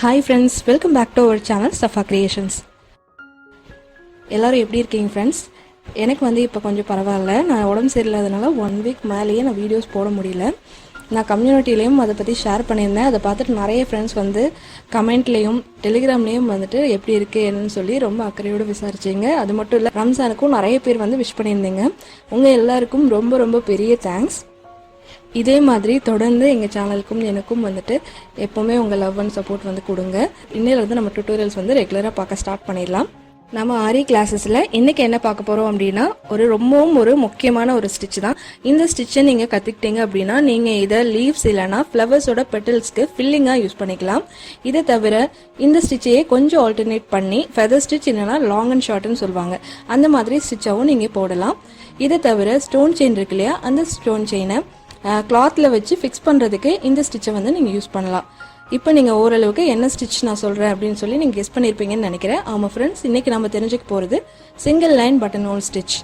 Hi friends, welcome back to our channel Safa Creations. எல்லாரும் எப்படி இருக்கீங்க ஃப்ரெண்ட்ஸ்? எனக்கு இப்போ கொஞ்சம் பரவாயில்ல. நான் உடம்பு சரியில்லாதனால 1 வீக் மேலேயே நான் வீடியோஸ் போட முடியல. நான் கம்யூனிட்டிலையும் அதை பற்றி ஷேர் பண்ணியிருந்தேன். அதை பார்த்துட்டு நிறைய ஃப்ரெண்ட்ஸ் கமெண்ட்லேயும் டெலிகிராம்லேயும் எப்படி இருக்குது என்னன்னு சொல்லி ரொம்ப அக்கறையோடு விசாரிச்சிங்க. அது மட்டும் இல்லை, ரம்ஜானுக்கும் நிறைய பேர் விஷ் பண்ணியிருந்தீங்க. உங்கள் எல்லாருக்கும் ரொம்ப ரொம்ப பெரிய தேங்க்ஸ். இதே மாதிரி தொடர்ந்து எங்கள் சேனலுக்கும் எனக்கும் எப்போவுமே உங்கள் லவ் அண்ட் சப்போர்ட் கொடுங்க. இன்னிலிருந்து நம்ம டியூட்டோரியல்ஸ் ரெகுலராக பார்க்க ஸ்டார்ட் பண்ணிடலாம். நம்ம ஆரி கிளாஸஸில் இன்றைக்கி என்ன பார்க்க போகிறோம் அப்படின்னா, ரொம்பவும் முக்கியமான ஒரு ஸ்டிச் தான். இந்த ஸ்டிச்சை நீங்கள் கற்றுக்கிட்டீங்க அப்படின்னா நீங்கள் இதை லீவ்ஸ் இல்லைனா ஃப்ளவர்ஸோட பெட்டல்ஸ்க்கு ஃபில்லிங்காக யூஸ் பண்ணிக்கலாம். இதை தவிர இந்த ஸ்டிச்சையே கொஞ்சம் ஆல்டர்னேட் பண்ணி ஃபெதர் ஸ்டிச் இல்லைனா லாங் அண்ட் ஷார்ட்னு சொல்லுவாங்க, அந்த மாதிரி ஸ்டிச்சாகவும் நீங்கள் போடலாம். இதை தவிர ஸ்டோன் செயின் இருக்கு இல்லையா, அந்த ஸ்டோன் செயினை கிளாத்தில் வச்சு ஃபிக்ஸ் பண்ணுறதுக்கு இந்த ஸ்டிச்சை நீங்கள் யூஸ் பண்ணலாம். இப்போ நீங்கள் ஓரளவுக்கு என்ன ஸ்டிச் நான் சொல்கிறேன் அப்படின்னு சொல்லி நீங்கள் கெஸ் பண்ணியிருப்பீங்கன்னு நினைக்கிறேன். ஆமாம் ஃப்ரெண்ட்ஸ், இன்றைக்கி நம்ம தெரிஞ்சுக்க போகிறது single line button whole stitch.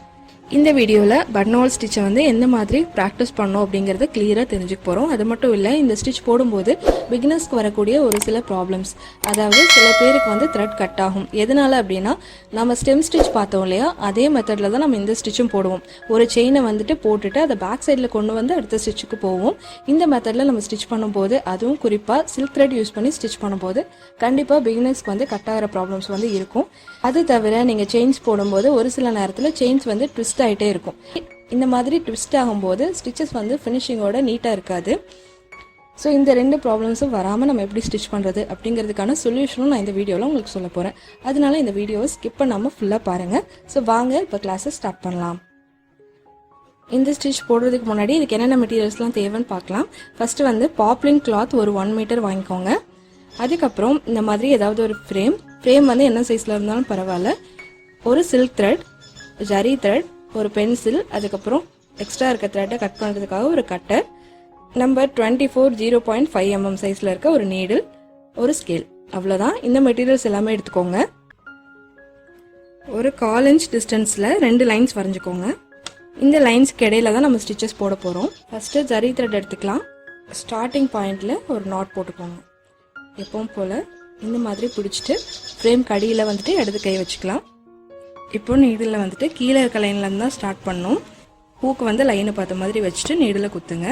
இந்த வீடியோவில் பட்டன் ஹோல் ஸ்டிச்சை எந்த மாதிரி ப்ராக்டிஸ் பண்ணோம் அப்படிங்கிறத கிளியராக தெரிஞ்சுக்க போகிறோம். அது மட்டும் இல்லை, இந்த ஸ்டிச் போடும்போது பிகினர்ஸ்க்கு வரக்கூடிய ஒரு சில ப்ராப்ளம்ஸ், அதாவது சில பேருக்கு த்ரெட் கட் ஆகும். எதனால அப்படின்னா, நம்ம ஸ்டெம் ஸ்டிச் பார்த்தோம் இல்லையா, அதே மெத்தடில் தான் நம்ம இந்த ஸ்டிச்சும் போடுவோம். ஒரு செயினை போட்டுட்டு அதை பேக் சைடில் கொண்டு அடுத்த ஸ்டிச்சுக்கு போவோம். இந்த மெத்தடில் நம்ம ஸ்டிச் பண்ணும்போது, அதுவும் குறிப்பாக சில்க் த்ரெட் யூஸ் பண்ணி ஸ்டிச் பண்ணும்போது கண்டிப்பாக பிகினர்ஸ்க்கு கட் ஆகிற ப்ராப்ளம்ஸ் இருக்கும். அது தவிர நீங்கள் செயின்ஸ் போடும்போது ஒரு சில நேரத்தில் செயின்ஸ் ட்விஸ்ட் ஆகிட்டே இருக்கும். இந்த மாதிரி ட்விஸ்ட் ஆகும்போது ஸ்டிச்சஸ் ஃபினிஷிங்கோட நீட்டாக இருக்காது. ஸோ இந்த ரெண்டு ப்ராப்ளம்ஸும் வராமல் நம்ம எப்படி ஸ்டிச் பண்ணுறது அப்படிங்கிறதுக்கான சொல்யூஷனும் நான் இந்த வீடியோவில் உங்களுக்கு சொல்ல போகிறேன். அதனால இந்த வீடியோவை ஸ்கிப் பண்ணாமல் ஃபுல்லாக பாருங்கள். ஸோ வாங்க இப்போ கிளாஸை ஸ்டார்ட் பண்ணலாம். இந்த ஸ்டிச் போடுறதுக்கு முன்னாடி இதுக்கு என்னென்ன மெட்டீரியல்ஸ்லாம் தேவைன்னு பார்க்கலாம். ஃபஸ்ட்டு பாப்லின் கிளாத் ஒரு 1 மீட்டர் வாங்கிக்கோங்க. அதுக்கப்புறம் இந்த மாதிரி ஏதாவது ஒரு ஃப்ரேம் என்ன சைஸில் இருந்தாலும் பரவாயில்ல, ஒரு சில்க் த்ரெட், ஜரி த்ரெட், ஒரு பென்சில், அதுக்கப்புறம் எக்ஸ்ட்ரா இருக்க த்ரெட்டை கட் பண்ணுறதுக்காக ஒரு கட்டர், நம்பர் 24 0.5 mm சைஸில் இருக்க ஒரு நீடில், ஒரு ஸ்கேல். அவ்வளோதான். இந்த மெட்டீரியல்ஸ் எல்லாமே எடுத்துக்கோங்க. ஒரு 1/4 inch டிஸ்டன்ஸில் 2 லைன்ஸ் வரைஞ்சிக்கோங்க. இந்த லைன்ஸ்க்கு இடையில தான் நம்ம ஸ்டிச்சஸ் போட போகிறோம். ஃபஸ்ட்டு ஜரி த்ரெட் எடுத்துக்கலாம். ஸ்டார்டிங் பாயிண்டில் ஒரு நாட் போட்டுக்கோங்க. எப்பவும் போல் இந்த மாதிரி பிடிச்சிட்டு ஃப்ரேம் கடியில் இடது கை வச்சுக்கலாம். இப்போ நீடில் கீழே இருக்க லைன்லேருந்து தான் ஸ்டார்ட் பண்ணணும். ஹூக்கு லைனை பார்த்த மாதிரி வச்சுட்டு நீடில் குத்துங்க.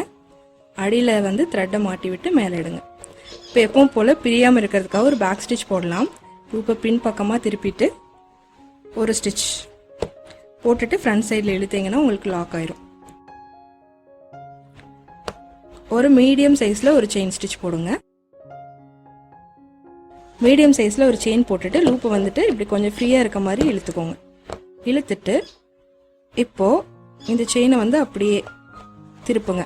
அடியில் த்ரெட்டை மாட்டி விட்டு மேலே எடுங்க. இப்போ எப்பவும் போல் பிரியாமல் இருக்கிறதுக்காக ஒரு பேக் ஸ்டிச் போடலாம். ஹூக்கை பின் பக்கமாக திருப்பிட்டு ஒரு ஸ்டிச் போட்டுட்டு ஃப்ரண்ட் சைடில் இழுத்தீங்கன்னா உங்களுக்கு லாக் ஆயிரும். ஒரு மீடியம் சைஸில் ஒரு செயின் ஸ்டிச் போடுங்க. மீடியம் சைஸில் ஒரு செயின் போட்டுட்டு லூப்பை இப்படி கொஞ்சம் ஃப்ரீயாக இருக்க மாதிரி இழுத்துக்கோங்க. இழுத்துட்டு இப்போது இந்த செயினை அப்படியே திருப்புங்க.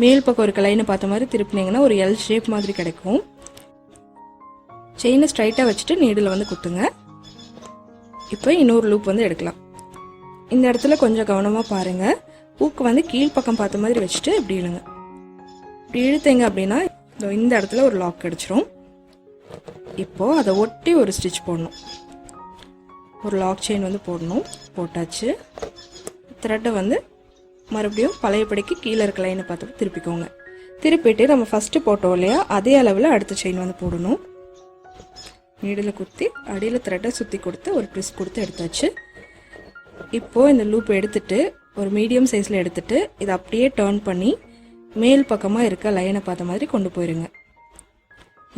மேல் பக்கம் இருக்க லைனை பார்த்த மாதிரி திருப்பினீங்கன்னா ஒரு எல் ஷேப் மாதிரி கிடைக்கும். செயினை ஸ்ட்ரைட்டாக வச்சுட்டு நீடில் குத்துங்க. இப்போ இன்னொரு லூப் எடுக்கலாம். இந்த இடத்துல கொஞ்சம் கவனமாக பாருங்கள். ஹூக்கு கீழ்ப்பக்கம் பார்த்த மாதிரி வச்சுட்டு இப்படி இழுங்க. இப்படி இழுத்தீங்க அப்படின்னா இந்த இடத்துல ஒரு லாக் கிடச்சிரும். இப்போது அதை ஒட்டி ஒரு ஸ்டிச் போடணும். ஒரு லாக் செயின் போடணும். போட்டாச்சு. த்ரெட்டை மறுபடியும் பழையபடிக்கு கீழே இருக்க லைனை பார்த்து திருப்பிக்கோங்க. திருப்பிட்டு நம்ம ஃபஸ்ட்டு போட்டோம் இல்லையா, அதே அளவில் அடுத்த செயின் போடணும். நீடில் குத்தி அடியில் த்ரெட்டை சுற்றி கொடுத்து ஒரு ட்விஸ்ட் கொடுத்து எடுத்தாச்சு. இப்போது இந்த லூப் எடுத்துட்டு ஒரு மீடியம் சைஸில் எடுத்துட்டு இதை அப்படியே டர்ன் பண்ணி மேல் பக்கமாக இருக்க லைனை பார்த்த மாதிரி கொண்டு போயிருங்க.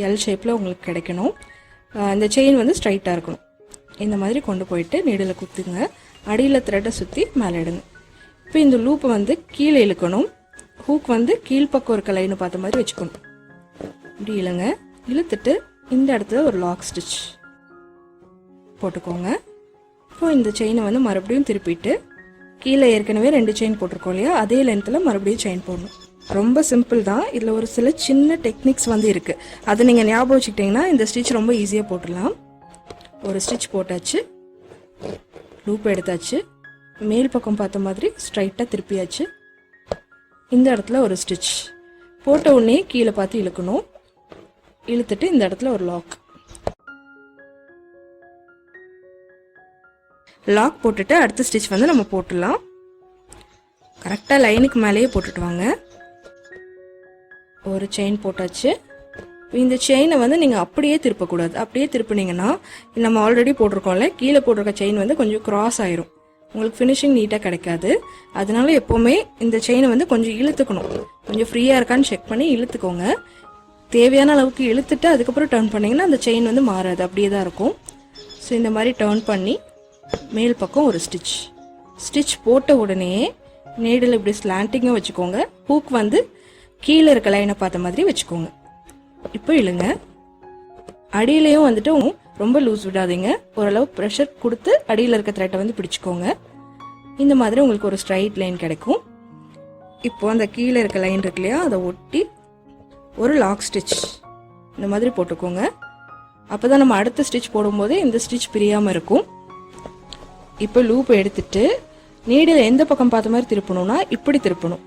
எல் ஷேப்பில் உங்களுக்கு கிடைக்கணும். இந்த செயின் ஸ்ட்ரைட்டாக இருக்கணும். இந்த மாதிரி கொண்டு போயிட்டு நீடில் குத்துங்க. அடியில் த்ரெட்டை சுற்றி மேலே எடுங்க. இப்போ இந்த லூப்பை கீழே இழுக்கணும். ஹூக் கீழ்ப்பக்கம் இருக்க லைனை பார்த்த மாதிரி வச்சுக்கணும். இப்படி இழுங்க. இழுத்துட்டு இந்த இடத்துல ஒரு லாக் ஸ்டிச் போட்டுக்கோங்க. இப்போ இந்த செயினை மறுபடியும் திருப்பிட்டு கீழே ஏற்கனவே 2 செயின் போட்டிருக்கோம் இல்லையா, அதே லென்த்தில் மறுபடியும் செயின் போடணும். ரொம்ப சிம்பிள் தான். இதில் ஒரு சில சின்ன டெக்னிக்ஸ் இருக்குது. அதை நீங்கள் ஞாபகம் வச்சுக்கிட்டிங்கன்னா இந்த ஸ்டிச் ரொம்ப ஈஸியாக போட்டுடலாம். ஒரு ஸ்டிச் போட்டாச்சு, லூப் எடுத்தாச்சு, மேல் பக்கம் பார்த்த மாதிரி ஸ்ட்ரைட்டாக திருப்பியாச்சு. இந்த இடத்துல ஒரு ஸ்டிச் போட்ட உடனே கீழே பார்த்து இழுக்கணும். இழுத்துட்டு இந்த இடத்துல ஒரு லாக் போட்டுட்டு அடுத்த ஸ்டிச் நம்ம போட்டுடலாம். கரெக்டாக லைனுக்கு மேலேயே போட்டுட்டு வாங்க. ஒரு செயின் போட்டாச்சு. இந்த செயினை வந்து நீங்கள் அப்படியே திருப்பக்கூடாது. அப்படியே திருப்பினீங்கன்னா நம்ம ஆல்ரெடி போட்டிருக்கோம்ல, கீழே போட்டிருக்க செயின் வந்து கொஞ்சம் கிராஸ் ஆயிரும், உங்களுக்கு ஃபினிஷிங் நீட்டாக கிடைக்காது. அதனால எப்போவுமே இந்த செயினை வந்து கொஞ்சம் இழுத்துக்கணும். கொஞ்சம் ஃப்ரீயாக இருக்கான்னு செக் பண்ணி இழுத்துக்கோங்க. தேவையான அளவுக்கு இழுத்துட்டு அதுக்கப்புறம் டர்ன் பண்ணிங்கன்னா அந்த செயின் வந்து மாறாது, அப்படியே தான் இருக்கும். ஸோ இந்த மாதிரி டர்ன் பண்ணி மேல் பக்கம் ஒரு ஸ்டிச் போட்ட உடனே நீடில் இப்படி ஸ்லாண்டிங்காக வச்சுக்கோங்க. ஹூக் வந்து கீழே இருக்க லைனை பார்த்த மாதிரி வச்சுக்கோங்க. இப்போ இழுங்க. அடியிலையும் வந்துட்டு ரொம்ப லூஸ் விடாதீங்க, ஓரளவு ப்ரெஷர் கொடுத்து அடியில் இருக்க த்ரெட்டை வந்து பிடிச்சிக்கோங்க. இந்த மாதிரி உங்களுக்கு ஒரு ஸ்ட்ரைட் லைன் கிடைக்கும். இப்போ அந்த கீழே இருக்க லைன் இருக்கு இல்லையா, அதை ஒட்டி ஒரு லாக் ஸ்டிச் இந்த மாதிரி போட்டுக்கோங்க. அப்போ தான் நம்ம அடுத்த ஸ்டிச் போடும்போது இந்த ஸ்டிச் பிரியாமல் இருக்கும். இப்போ லூப் எடுத்துட்டு நீடில் எந்த பக்கம் பார்த்த மாதிரி திருப்பணும்னா இப்படி திருப்பணும்.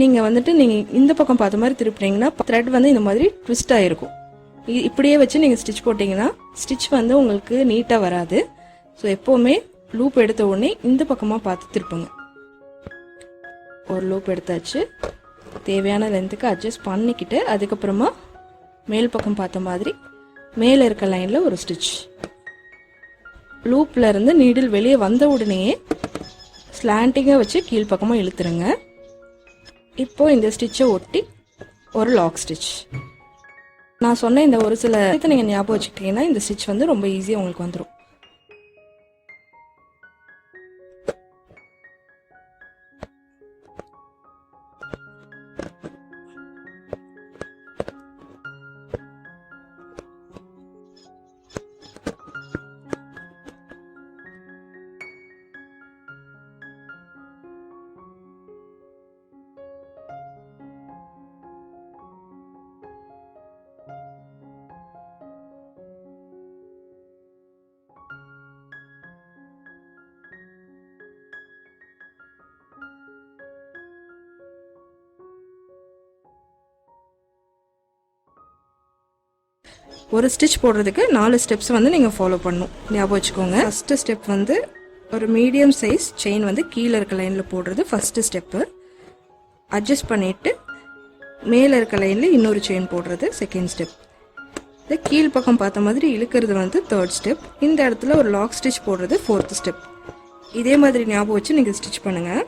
நீங்கள் வந்துட்டு நீங்கள் இந்த பக்கம் பார்த்த மாதிரி திருப்பினீங்கன்னா த்ரெட் வந்து இந்த மாதிரி ட்விஸ்ட் ஆகிருக்கும். இப்படியே வச்சு நீங்கள் ஸ்டிச் போட்டிங்கன்னா ஸ்டிச் வந்து உங்களுக்கு நீட்டாக வராது. ஸோ எப்போவுமே லூப் எடுத்த உடனே இந்த பக்கமாக பார்த்து திருப்புங்க. ஒரு லூப் எடுத்தாச்சு. தேவையான லென்த்துக்கு அட்ஜஸ்ட் பண்ணிக்கிட்டு அதுக்கப்புறமா மேல் பக்கம் பார்த்த மாதிரி மேலே இருக்க லைனில் ஒரு ஸ்டிச். லூப்பில் இருந்து நீடில் வெளியே வந்த உடனே ஸ்லாண்டிங்காக வச்சு கீழ்ப்பக்கமாக இழுத்துருங்க. இப்போ இந்த ஸ்டிச்சை ஒட்டி ஒரு லாக் ஸ்டிச். நான் சொன்ன இந்த ஒரு சில நீங்கள் ஞாபகம் வச்சுக்கிட்டீங்கன்னா இந்த ஸ்டிச் வந்து ரொம்ப ஈஸியாக உங்களுக்கு வந்துடும். ஒரு ஸ்டிச் போடுறதுக்கு 4 ஸ்டெப்ஸ் வந்து நீங்கள் ஃபாலோ பண்ணணும், ஞாபகம் வச்சுக்கோங்க. ஃபஸ்ட்டு ஸ்டெப் வந்து ஒரு மீடியம் சைஸ் செயின் வந்து கீழே இருக்க லைனில் போடுறது ஃபஸ்ட்டு ஸ்டெப்பு. அட்ஜஸ்ட் பண்ணிவிட்டு மேலே இருக்க லைனில் இன்னொரு செயின் போடுறது செகண்ட் ஸ்டெப். இந்த கீழ் பக்கம் பார்த்த மாதிரி இழுக்கிறது வந்து தேர்ட் ஸ்டெப். இந்த இடத்துல ஒரு லாக் ஸ்டிச் போடுறது ஃபோர்த் ஸ்டெப். இதே மாதிரி ஞாபகம் வச்சு நீங்கள் ஸ்டிச் பண்ணுங்கள்.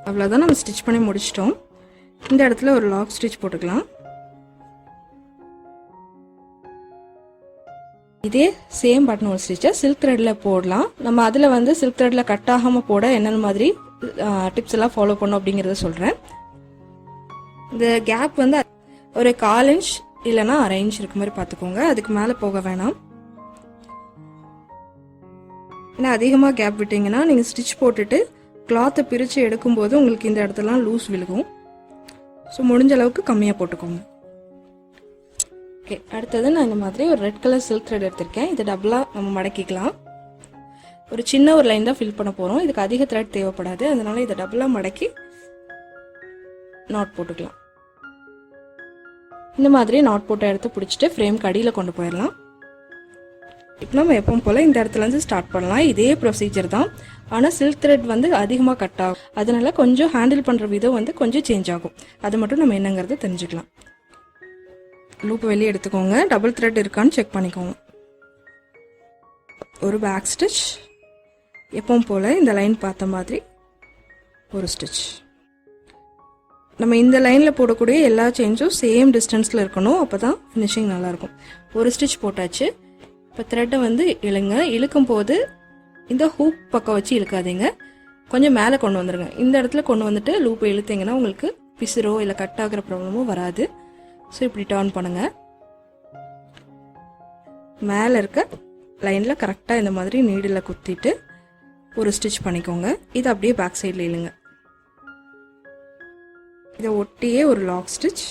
அவ்வளோதான், நம்ம ஸ்டிச் பண்ணி முடிச்சிட்டோம். இந்த இடத்துல ஒரு லாக் ஸ்டிச் போட்டுக்கலாம். இதே சேம் பட்டன் ஹோல் ஸ்டிச்சை சில்க் த்ரெட்டில் போடலாம். நம்ம அதில் வந்து சில்க் த்ரெட்டில் கட் ஆகாமல் போட என்னென்ன மாதிரி டிப்ஸ் எல்லாம் ஃபாலோ பண்ணோம் அப்படிங்கிறத சொல்கிறேன். இந்த கேப் வந்து ஒரு 1/4 இன்ச் இல்லைன்னா 1/2 இன்ச் இருக்க மாதிரி பார்த்துக்கோங்க. அதுக்கு மேலே போக வேணாம். ஏன்னா அதிகமாக கேப் விட்டிங்கன்னா நீங்கள் ஸ்டிச் போட்டுட்டு கிளாத்தை பிரித்து எடுக்கும்போது உங்களுக்கு இந்த இடத்துலாம் லூஸ் விழுகும். ஸோ முடிஞ்ச அளவுக்கு கம்மியாக போட்டுக்கோங்க. ஓகே, அடுத்தது நான் இந்த மாதிரி ஒரு ரெட் கலர் சில்க் த்ரெட் எடுத்திருக்கேன். இதை டபுளாக நம்ம மடக்கிக்கலாம். ஒரு சின்ன ஒரு லைன் தான் ஃபில் பண்ண போகிறோம். இதுக்கு அதிக த்ரெட் தேவைப்படாது. அதனால இதை டபுளாக மடக்கி நாட் போட்டுக்கலாம். இந்த மாதிரி நாட் போட்டு எடுத்து பிடிச்சிட்டு ஃப்ரேம்க்கு அடியில் கொண்டு போயிடலாம். இப்போ நம்ம எப்பவும் போல் இந்த இடத்துலேருந்து ஸ்டார்ட் பண்ணலாம். இதே ப்ரொசீஜர் தான். ஆனால் சில்க் த்ரெட் வந்து அதிகமாக கட் ஆகும். அதனால கொஞ்சம் ஹேண்டில் பண்ணுற விதம் வந்து கொஞ்சம் சேஞ்ச் ஆகும். அது மட்டும் நம்ம என்னங்கிறத தெரிஞ்சுக்கலாம். லூப் வெளியே எடுத்துக்கோங்க. டபுள் த்ரெட் இருக்கான்னு செக் பண்ணிக்கோங்க. ஒரு பேக் ஸ்டிச். எப்பவும் போல் இந்த லைன் பார்த்த மாதிரி ஒரு ஸ்டிச். நம்ம இந்த லைனில் போடக்கூடிய எல்லா சேஞ்சும் சேம் டிஸ்டன்ஸில் இருக்கணும். அப்போ தான் ஃபினிஷிங் நல்லாயிருக்கும். ஒரு ஸ்டிச் போட்டாச்சு. இப்போ த்ரெட்டை வந்து இழுங்க. இழுக்கும் போது இந்த ஹூக் பக்கம் வச்சு இழுக்காதீங்க, கொஞ்சம் மேலே கொண்டு வந்துடுங்க. இந்த இடத்துல கொண்டு வந்துட்டு லூப்பை இழுத்தீங்கன்னா உங்களுக்கு பிசுரோ இல்லை கட் ஆகிற ப்ராப்ளமோ வராது. ஸோ இப்படி டர்ன் பண்ணுங்கள். மேலே இருக்க லைனில் கரெக்டாக இந்த மாதிரி நீடில் குத்திட்டு ஒரு ஸ்டிச் பண்ணிக்கோங்க. இது அப்படியே பேக் சைடில் இழுங்க. இதை ஒட்டியே ஒரு லாக் ஸ்டிச்.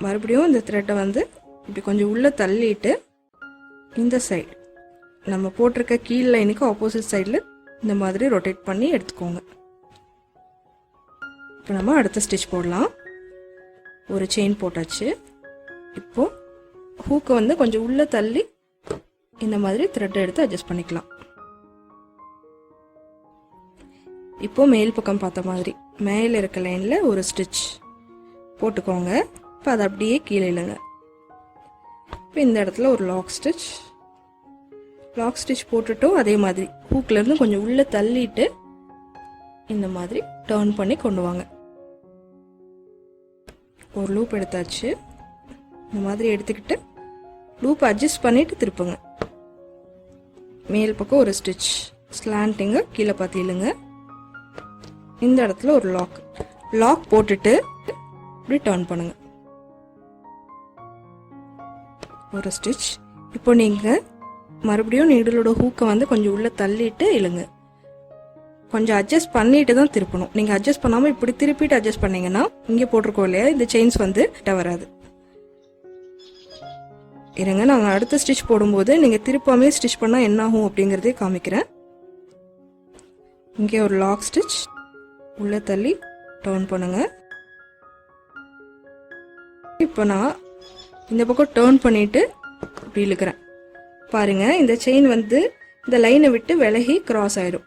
மறுபடியும் இந்த த்ரெட்டை வந்து இப்படி கொஞ்சம் உள்ளே தள்ளிட்டு இந்த சைடு நம்ம போட்டிருக்க கீழ் லைனுக்கு ஆப்போசிட் சைடில் இந்த மாதிரி ரொட்டேட் பண்ணி எடுத்துக்கோங்க. இப்போ நம்ம அடுத்த ஸ்டிச் போடலாம். ஒரு செயின் போட்டாச்சு. இப்போது ஹூக்கை வந்து கொஞ்சம் உள்ளே தள்ளி இந்த மாதிரி த்ரெட் எடுத்து அட்ஜஸ்ட் பண்ணிக்கலாம். இப்போது மேல் பக்கம் பார்த்த மாதிரி மேலே இருக்க லைனில் ஒரு ஸ்டிச் போட்டுக்கோங்க. இப்போ அதை அப்படியே கீழே இல்லைங்க. இப்போ இந்த இடத்துல ஒரு லாக் ஸ்டிச் போட்டுட்டும் அதே மாதிரி ஹூக்லேருந்து கொஞ்சம் உள்ளே தள்ளிட்டு இந்த மாதிரி டர்ன் பண்ணி கொண்டு வாங்க. ஒரு லூப் எடுத்தாச்சு. இந்த மாதிரி எடுத்துக்கிட்டு லூப் அட்ஜஸ்ட் பண்ணிட்டு திருப்புங்க. மேல் பக்கம் ஒரு ஸ்டிச் ஸ்லாண்டிங்க கீழே பார்த்து இழுங்க. இந்த இடத்துல ஒரு லாக் போட்டுட்டு இப்படி டர்ன் பண்ணுங்க. ஒரு ஸ்டிச். இப்போ நீங்கள் மறுபடியும் நீடலோட ஹூக்கை வந்து கொஞ்சம் உள்ளே தள்ளிட்டு இழுங்க. கொஞ்சம் அட்ஜஸ்ட் பண்ணிட்டு தான் திருப்பணும். நீங்கள் அட்ஜஸ்ட் பண்ணாமல் இப்படி திருப்பிட்டு அட்ஜஸ்ட் பண்ணீங்கன்னா இங்கே போட்டிருக்கோம் இல்லையா, இந்த செயின்ஸ் வந்து வராது. இருங்க, நாங்கள் அடுத்த ஸ்டிச் போடும்போது நீங்கள் திருப்பாமே ஸ்டிச் பண்ணால் என்ன ஆகும் அப்படிங்கிறதே காமிக்கிறேன். இங்கே ஒரு லாக் ஸ்டிச் உள்ளே தள்ளி டர்ன் பண்ணுங்க. இப்போ நான் இந்த பக்கம் டர்ன் பண்ணிட்டு இப்படி இழுக்கிறேன். பாருங்க, இந்த செயின் வந்து இந்த லைனை விட்டு விலகி கிராஸ் ஆயிடும்.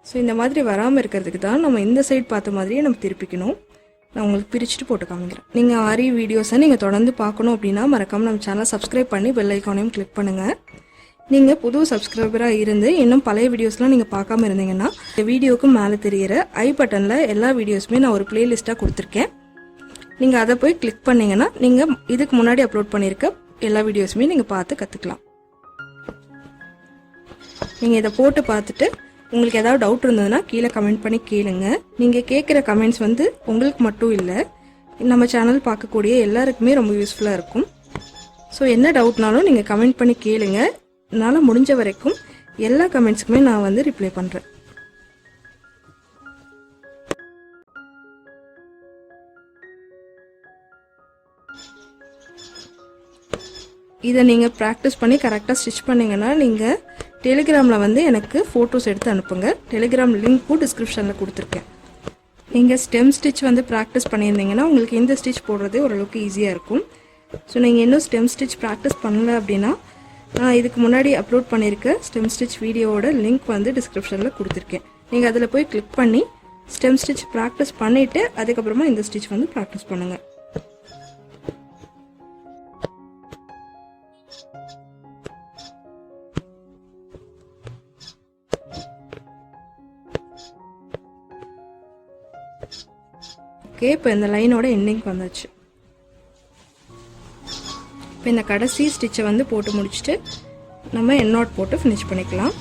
ஸோ இந்த மாதிரி வராமல் இருக்கிறதுக்கு தான் நம்ம இந்த சைடு பார்த்த மாதிரியே நம்ம திருப்பிக்கணும். நான் உங்களுக்கு பிரிச்சுட்டு போட்டு காமிக்கிறேன். நீங்கள் ஆரி வீடியோஸை நீங்கள் தொடர்ந்து பார்க்கணும் அப்படின்னா மறக்காமல் நம்ம சேனலை சப்ஸ்கிரைப் பண்ணி பெல் ஐக்கானையும் கிளிக் பண்ணுங்கள். நீங்கள் புது சப்ஸ்கிரைபராக இருந்து இன்னும் பழைய வீடியோஸ்லாம் நீங்கள் பார்க்காம இருந்தீங்கன்னா இந்த வீடியோக்கு மேலே தெரிகிற ஐ பட்டனில் எல்லா வீடியோஸுமே நான் ஒரு பிளேலிஸ்ட்டாக கொடுத்துருக்கேன். நீங்கள் அதை போய் கிளிக் பண்ணிங்கன்னா நீங்கள் இதுக்கு முன்னாடி அப்லோட் பண்ணியிருக்க எல்லா வீடியோஸுமே நீங்கள் பார்த்து கற்றுக்கலாம். நீங்கள் இதை போட்டு பார்த்துட்டு உங்களுக்கு ஏதாவது டவுட் இருந்ததுன்னா கீழே கமெண்ட் பண்ணி கேளுங்க. நீங்கள் கேட்குற கமெண்ட்ஸ் வந்து உங்களுக்கு மட்டும் இல்லை, நம்ம சேனல் பார்க்கக்கூடிய எல்லாருக்குமே ரொம்ப யூஸ்ஃபுல்லாக இருக்கும். ஸோ என்ன டவுட்னாலும் நீங்கள் கமெண்ட் பண்ணி கேளுங்க. என்னால் முடிஞ்ச வரைக்கும் எல்லா கமெண்ட்ஸுக்குமே நான் வந்து ரிப்ளை பண்ணுறேன். இதை நீங்கள் ப்ராக்டிஸ் பண்ணி கரெக்டாக ஸ்டிச் பண்ணிங்கன்னா நீங்கள் டெலிகிராமில் வந்து எனக்கு ஃபோட்டோஸ் எடுத்து அனுப்புங்க. டெலிகிராம் லிங்க்கும் டிஸ்கிரிப்ஷனில் கொடுத்துருக்கேன். நீங்கள் ஸ்டெம் ஸ்டிச் வந்து ப்ராக்டிஸ் பண்ணியிருந்தீங்கன்னா உங்களுக்கு இந்த ஸ்டிச் போடுறதே ஓரளவுக்கு ஈஸியாக இருக்கும். ஸோ நீங்கள் இன்னும் ஸ்டெம் ஸ்டிச் ப்ராக்டிஸ் பண்ணல அப்படின்னா நான் இதுக்கு முன்னாடி அப்லோட் பண்ணியிருக்க ஸ்டெம் ஸ்டிச் வீடியோவோட லிங்க் வந்து டிஸ்கிரிப்ஷனில் கொடுத்துருக்கேன். நீங்கள் அதில் போய் கிளிக் பண்ணி ஸ்டெம் ஸ்டிச் ப்ராக்டிஸ் பண்ணிவிட்டு அதுக்கப்புறமா இந்த ஸ்டிச் வந்து ப்ராக்டிஸ் பண்ணுங்கள். ஓகே, இப்போ இந்த லைனோட எண்டிங் வந்தாச்சு. இப்போ இந்த கடைசி ஸ்டிச்சை வந்து போட்டு முடிச்சுட்டு நம்ம எண்ணாட் போட்டு ஃபினிஷ் பண்ணிக்கலாம்.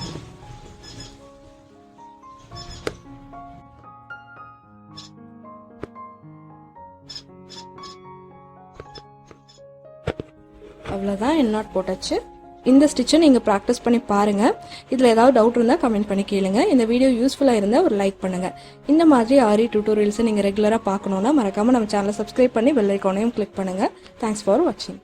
அவ்வளோதான், எண்ணாட் போட்டாச்சு. இந்த ஸ்டிச்சை நீங்கள் ப்ராக்டிஸ் பண்ணி பாருங்கள். இதில் ஏதாவது டவுட் இருந்தால் கமெண்ட் பண்ணி கேளுங்க. இந்த வீடியோ யூஸ்ஃபுல்லாக இருந்தால் ஒரு லைக் பண்ணுங்கள். இந்த மாதிரி ஆரி டியூட்டோரியல்ஸை நீங்கள் ரெகுலராக பார்க்கணுன்னா மறக்காமல் நம்ம சேனலை சப்ஸ்கிரைப் பண்ணி பெல் ஐக்கானையும் கிளிக் பண்ணுங்கள். தேங்க்ஸ் ஃபார் வாட்சிங்.